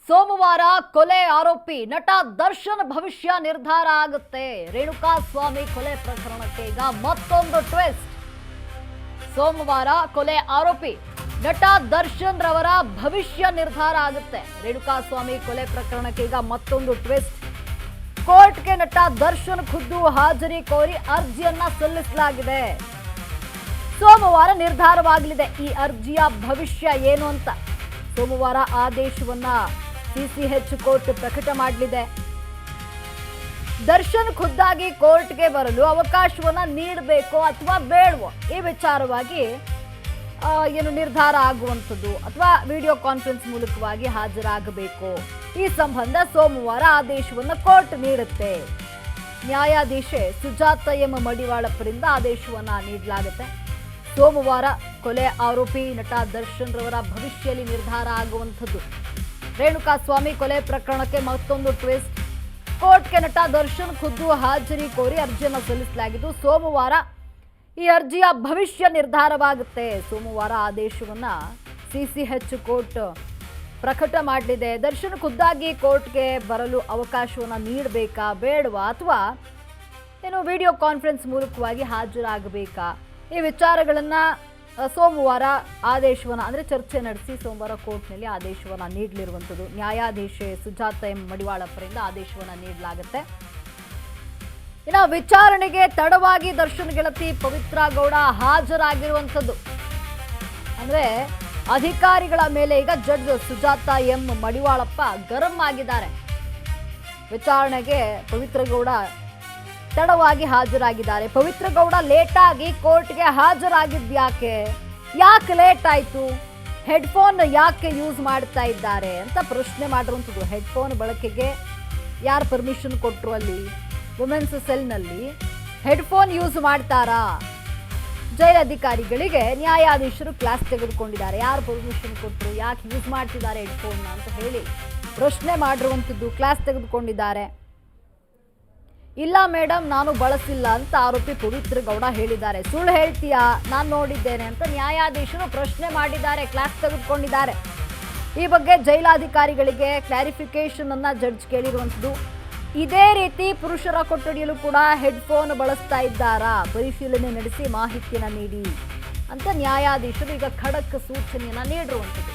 ಸೋಮವಾರ ಕೊಲೆ ಆರೋಪಿ ನಟ ದರ್ಶನ್ ಭವಿಷ್ಯ ನಿರ್ಧಾರ ಆಗುತ್ತೆ. ರೇಣುಕಾ ಸ್ವಾಮಿ ಕೊಲೆ ಪ್ರಕರಣಕ್ಕೆ ಈಗ ಮತ್ತೊಂದು ಟ್ವಿಸ್ಟ್. ಸೋಮವಾರ ಕೊಲೆ ಆರೋಪಿ ನಟ ದರ್ಶನ್ ರವರ ಭವಿಷ್ಯ ನಿರ್ಧಾರ ಆಗುತ್ತೆ. ರೇಣುಕಾ ಸ್ವಾಮಿ ಕೊಲೆ ಪ್ರಕರಣಕ್ಕೆ ಈಗ ಮತ್ತೊಂದು ಟ್ವಿಸ್ಟ್. ಕೋರ್ಟ್ಗೆ ನಟ ದರ್ಶನ್ ಖುದ್ದು ಹಾಜರಿ ಕೋರಿ ಅರ್ಜಿಯನ್ನ ಸಲ್ಲಿಸಲಾಗಿದೆ. ಸೋಮವಾರ ನಿರ್ಧಾರವಾಗಲಿದೆ ಈ ಅರ್ಜಿಯ ಭವಿಷ್ಯ ಏನು ಅಂತ. ಸೋಮವಾರ ಆದೇಶವನ್ನ ಸಿಸಿಎಚ್ ಕೋರ್ಟ್ ಪ್ರಕಟ ಮಾಡಲಿದೆ. ದರ್ಶನ್ ಖುದ್ದಾಗಿ ಕೋರ್ಟ್ಗೆ ಬರಲು ಅವಕಾಶವನ್ನ ನೀಡಬೇಕೋ ಅಥವಾ ಬೇಡವೋ ಈ ವಿಚಾರವಾಗಿ ಏನು ನಿರ್ಧಾರ ಆಗುವಂಥದ್ದು ಅಥವಾ ವಿಡಿಯೋ ಕಾನ್ಫರೆನ್ಸ್ ಮೂಲಕವಾಗಿ ಹಾಜರಾಗಬೇಕು. ಈ ಸಂಬಂಧ ಸೋಮವಾರ ಆದೇಶವನ್ನು ಕೋರ್ಟ್ ನೀಡುತ್ತೆ. ನ್ಯಾಯಾಧೀಶೆ ಸುಜಾತ ಎಂ ಮಡಿವಾಳಪ್ಪರಿಂದ ಆದೇಶವನ್ನ ನೀಡಲಾಗುತ್ತೆ. ಸೋಮವಾರ ಕೊಲೆ ಆರೋಪಿ ನಟ ದರ್ಶನ್ ರವರ ಭವಿಷ್ಯದಲ್ಲಿ ನಿರ್ಧಾರ ಆಗುವಂಥದ್ದು. ರೇಣುಕಾ ಸ್ವಾಮಿ ಕೊಲೆ ಪ್ರಕರಣಕ್ಕೆ ಮತ್ತೊಂದು ಟ್ವಿಸ್ಟ್. ಕೋರ್ಟ್ಗೆ ನಟ ದರ್ಶನ್ ಖುದ್ದು ಹಾಜರಿ ಕೋರಿ ಅರ್ಜಿಯನ್ನು ಸಲ್ಲಿಸಲಾಗಿದ್ದು ಸೋಮವಾರ ಈ ಅರ್ಜಿಯ ಭವಿಷ್ಯ ನಿರ್ಧಾರವಾಗುತ್ತೆ. ಸೋಮವಾರ ಆದೇಶವನ್ನ ಸಿಸಿಎಚ್ ಕೋರ್ಟ್ ಪ್ರಕಟ ಮಾಡಲಿದೆ. ದರ್ಶನ್ ಖುದ್ದಾಗಿ ಕೋರ್ಟ್ಗೆ ಬರಲು ಅವಕಾಶವನ್ನ ನೀಡಬೇಕಾ ಬೇಡವಾ ಅಥವಾ ಏನು ವಿಡಿಯೋ ಕಾನ್ಫರೆನ್ಸ್ ಮೂಲಕವಾಗಿ ಹಾಜರಾಗಬೇಕಾ ಈ ವಿಚಾರಗಳನ್ನ ಸೋಮವಾರ ಆದೇಶವನ್ನ ಅಂದ್ರೆ ಚರ್ಚೆ ನಡೆಸಿ ಸೋಮವಾರ ಕೋರ್ಟ್ನಲ್ಲಿ ಆದೇಶವನ್ನ ನೀಡಲಿರುವಂಥದ್ದು. ನ್ಯಾಯಾಧೀಶೆ ಸುಜಾತ ಎಂ ಮಡಿವಾಳಪ್ಪರಿಂದ ಆದೇಶವನ್ನ ನೀಡಲಾಗುತ್ತೆ. ಇನ್ನು ವಿಚಾರಣೆಗೆ ತಡವಾಗಿ ದರ್ಶನ್ ಗೆಳತಿ ಪವಿತ್ರ ಗೌಡ ಹಾಜರಾಗಿರುವಂಥದ್ದು. ಅಂದ್ರೆ ಅಧಿಕಾರಿಗಳ ಮೇಲೆ ಈಗ ಜಡ್ಜ್ ಸುಜಾತ ಎಂ ಮಡಿವಾಳಪ್ಪ ಗರಂ ಆಗಿದ್ದಾರೆ. ವಿಚಾರಣೆಗೆ ಪವಿತ್ರ ಗೌಡ ತಡವಾಗಿ ಹಾಜರಾಗಿದ್ದಾರೆ. ಪವಿತ್ರ ಗೌಡ ಲೇಟ್ ಆಗಿ ಕೋರ್ಟ್ಗೆ ಹಾಜರಾಗಿದ್ಯಾಕೆ, ಯಾಕೆ ಲೇಟ್ ಆಯ್ತು, ಹೆಡ್ಫೋನ್ ಯಾಕೆ ಯೂಸ್ ಮಾಡ್ತಾ ಇದ್ದಾರೆ ಅಂತ ಪ್ರಶ್ನೆ ಮಾಡಿರುವಂಥದ್ದು. ಹೆಡ್ಫೋನ್ ಬಳಕೆಗೆ ಯಾರು ಪರ್ಮಿಷನ್ ಕೊಟ್ಟರು? ಅಲ್ಲಿ ವುಮೆನ್ಸ್ ಸೆಲ್ನಲ್ಲಿ ಹೆಡ್ಫೋನ್ ಯೂಸ್ ಮಾಡ್ತಾರಾ? ಜೈಲಧಿಕಾರಿಗಳಿಗೆ ನ್ಯಾಯಾಧೀಶರು ಕ್ಲಾಸ್ ತೆಗೆದುಕೊಂಡಿದ್ದಾರೆ. ಯಾರು ಪರ್ಮಿಷನ್ ಕೊಟ್ಟರು, ಯಾಕೆ ಯೂಸ್ ಮಾಡ್ತಿದ್ದಾರೆ ಹೆಡ್ಫೋನ್ ಅಂತ ಹೇಳಿ ಪ್ರಶ್ನೆ ಮಾಡಿರುವಂಥದ್ದು. ಕ್ಲಾಸ್ ತೆಗೆದುಕೊಂಡಿದ್ದಾರೆ. ಇಲ್ಲ ಮೇಡಮ್, ನಾನು ಬಳಸಿಲ್ಲ ಅಂತ ಆರೋಪಿ ಪವಿತ್ರ ಗೌಡ ಹೇಳಿದ್ದಾರೆ. ಸುಳ್ಳು ಹೇಳ್ತೀಯಾ, ನಾನು ನೋಡಿದ್ದೇನೆ ಅಂತ ನ್ಯಾಯಾಧೀಶರು ಪ್ರಶ್ನೆ ಮಾಡಿದ್ದಾರೆ, ಕ್ಲಾಸ್ ತೆಗೆದುಕೊಂಡಿದ್ದಾರೆ. ಈ ಬಗ್ಗೆ ಜೈಲಾಧಿಕಾರಿಗಳಿಗೆ ಕ್ಲಾರಿಫಿಕೇಶನ್ ಅನ್ನ ಜಡ್ಜ್ ಕೇಳಿರುವಂಥದ್ದು. ಇದೇ ರೀತಿ ಪುರುಷರ ಕೊಠಡಿಯಲ್ಲೂ ಕೂಡ ಹೆಡ್ಫೋನ್ ಬಳಸ್ತಾ ಇದ್ದಾರಾ, ಪರಿಶೀಲನೆ ನಡೆಸಿ ಮಾಹಿತಿಯನ್ನ ನೀಡಿ ಅಂತ ನ್ಯಾಯಾಧೀಶರು ಈಗ ಖಡಕ್ ಸೂಚನೆಯನ್ನ ನೀಡಿರುವಂಥದ್ದು.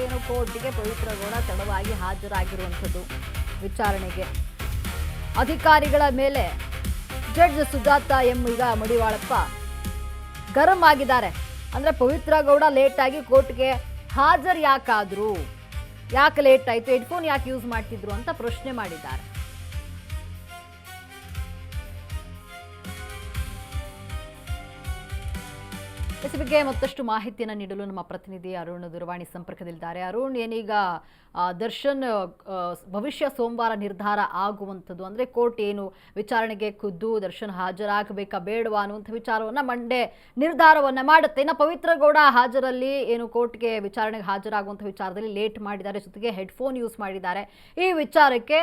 ಏನೋ ಕೋರ್ಟಿಗೆ ಪವಿತ್ರ ಗೌಡ ತಡವಾಗಿ ಹಾಜರಾಗಿರುವಂಥದ್ದು. ವಿಚಾರಣೆಗೆ ಅಧಿಕಾರಿಗಳ ಮೇಲೆ ಜಡ್ಜ್ ಸುಜಾತ ಎಂ ಈಗ ಮಡಿವಾಳಪ್ಪ ಗರಂ ಆಗಿದ್ದಾರೆ. ಅಂದ್ರೆ ಪವಿತ್ರ ಗೌಡ ಲೇಟ್ ಆಗಿ ಕೋರ್ಟ್ಗೆ ಹಾಜರು ಯಾಕಾದ್ರು, ಯಾಕೆ ಲೇಟ್ ಆಯ್ತು, ಹೆಡ್ಫೋನ್ ಯಾಕೆ ಯೂಸ್ ಮಾಡ್ತಿದ್ರು ಅಂತ ಪ್ರಶ್ನೆ ಮಾಡಿದ್ದಾರೆ. ಈ ಬಗ್ಗೆ ಮತ್ತಷ್ಟು ಮಾಹಿತಿಯನ್ನು ನೀಡಲು ನಮ್ಮ ಪ್ರತಿನಿಧಿ ಅರುಣ್ ದೂರವಾಣಿ ಸಂಪರ್ಕದಲ್ಲಿದ್ದಾರೆ. ಅರುಣ್, ಏನೀಗ ದರ್ಶನ್ ಭವಿಷ್ಯ ಸೋಮವಾರ ನಿರ್ಧಾರ ಆಗುವಂಥದ್ದು ಅಂದರೆ ಕೋರ್ಟ್ ಏನು ವಿಚಾರಣೆಗೆ ಖುದ್ದು ದರ್ಶನ್ ಹಾಜರಾಗಬೇಕಾ ಬೇಡವಾ ಅನ್ನುವಂಥ ವಿಚಾರವನ್ನು ಮಂಡೇ ನಿರ್ಧಾರವನ್ನು ಮಾಡುತ್ತೆ. ಇನ್ನು ಪವಿತ್ರ ಗೌಡ ಹಾಜರಲ್ಲಿ ಏನು ಕೋರ್ಟ್ಗೆ ವಿಚಾರಣೆಗೆ ಹಾಜರಾಗುವಂಥ ವಿಚಾರದಲ್ಲಿ ಲೇಟ್ ಮಾಡಿದ್ದಾರೆ, ಜೊತೆಗೆ ಹೆಡ್ಫೋನ್ ಯೂಸ್ ಮಾಡಿದ್ದಾರೆ. ಈ ವಿಚಾರಕ್ಕೆ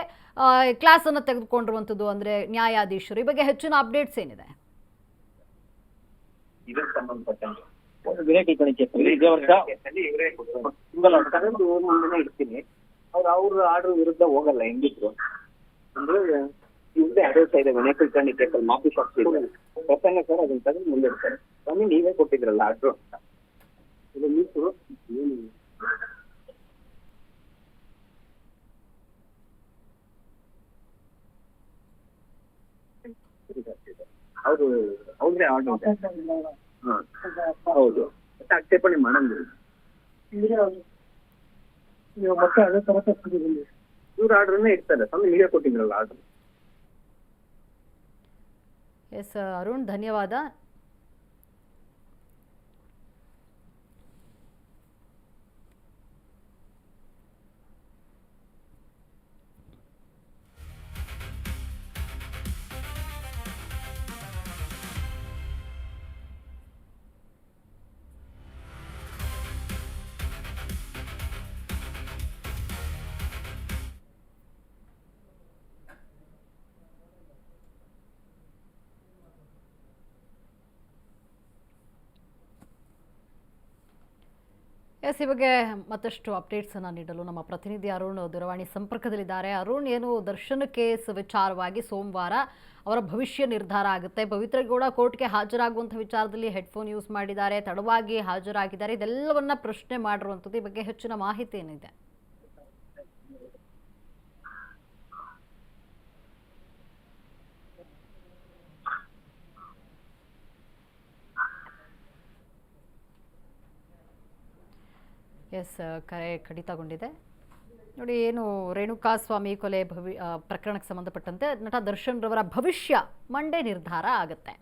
ಕ್ಲಾಸನ್ನು ತೆಗೆದುಕೊಂಡಿರುವಂಥದ್ದು ಅಂದರೆ ನ್ಯಾಯಾಧೀಶರು. ಈ ಬಗ್ಗೆ ಹೆಚ್ಚಿನ ಅಪ್ಡೇಟ್ಸ್ ಏನಿದೆ? ಇದಕ್ಕೆ ಸಂಬಂಧಪಟ್ಟಂತೆ ವಿನಾಯಕ ಗಣಿಕೆ ಇದೇ ವರ್ಷ ಸಿಂಗಲ್ ಮುಂದೆ ಇಡ್ತೀನಿ. ಅವ್ರ ಆರ್ಡರ್ ವಿರುದ್ಧ ಹೋಗಲ್ಲ ಹೆಂಗಿದ್ರು ಅಂದ್ರೆ ಇವ್ರದೇ ಆಡಳಿತ ಇದೆ. ವಿನಾಯಕ ಗಣಿಕೆ ಮಾಫಿ ಶಾಪ್ ಇದೆ ಪ್ರಸನ್ನ ಸರ್, ಅದನ್ನ ತೆಗೆದು ಮುಂದೆ ಇಡ್ತಾರೆ. ಸ್ವಾಮಿ ನೀವೇ ಕೊಟ್ಟಿದ್ರಲ್ಲ ಆರ್ಡರ್ ಅಂತ. ಇದು ನೀವು ಹೌದು, ಅವ್ರದೇ ಆರ್ಡರ್. ಹೌದು, ಮತ್ತೆ ಆಕ್ಷೇಪಣೆ ಮಾಡಂಗಿಲ್ಲ. ಮತ್ತೆ ಅದೇ ತರ ಇವ್ರ ಆರ್ಡರ್ನೇ ಇರ್ತಾರೆ. ಸ್ವಾಮಿ ನೀವೇ ಕೊಟ್ಟಿದ್ರಲ್ಲ ಆರ್ಡರ್. ಎಸ್ ಅರುಣ್, ಧನ್ಯವಾದ. ಎಸ್, ಈ ಬಗ್ಗೆ ಮತ್ತಷ್ಟು ಅಪ್ಡೇಟ್ಸನ್ನು ನೀಡಲು ನಮ್ಮ ಪ್ರತಿನಿಧಿ ಅರುಣ್ ದೂರವಾಣಿ ಸಂಪರ್ಕದಲ್ಲಿದ್ದಾರೆ. ಅರುಣ್, ಏನು ದರ್ಶನ್ ಕೇಸ್ ವಿಚಾರವಾಗಿ ಸೋಮವಾರ ಅವರ ಭವಿಷ್ಯ ನಿರ್ಧಾರ ಆಗುತ್ತೆ. ಪವಿತ್ರ ಗೌಡ ಕೋರ್ಟ್ಗೆ ಹಾಜರಾಗುವಂಥ ವಿಚಾರದಲ್ಲಿ ಹೆಡ್ಫೋನ್ ಯೂಸ್ ಮಾಡಿದ್ದಾರೆ, ತಡವಾಗಿ ಹಾಜರಾಗಿದ್ದಾರೆ, ಇದೆಲ್ಲವನ್ನ ಪ್ರಶ್ನೆ ಮಾಡಿರುವಂಥದ್ದು. ಈ ಬಗ್ಗೆ ಹೆಚ್ಚಿನ ಮಾಹಿತಿ ಏನಿದೆ? ಎಸ್, ಕರೆ ಕಡಿತಗೊಂಡಿದೆ. ನೋಡಿ, ಏನು ರೇಣುಕಾಸ್ವಾಮಿ ಕೊಲೆ ಪ್ರಕರಣಕ್ಕೆ ಸಂಬಂಧಪಟ್ಟಂತೆ ನಟ ದರ್ಶನ್ ರವರ ಭವಿಷ್ಯ ಮಂಡೇ ನಿರ್ಧಾರ ಆಗುತ್ತೆ.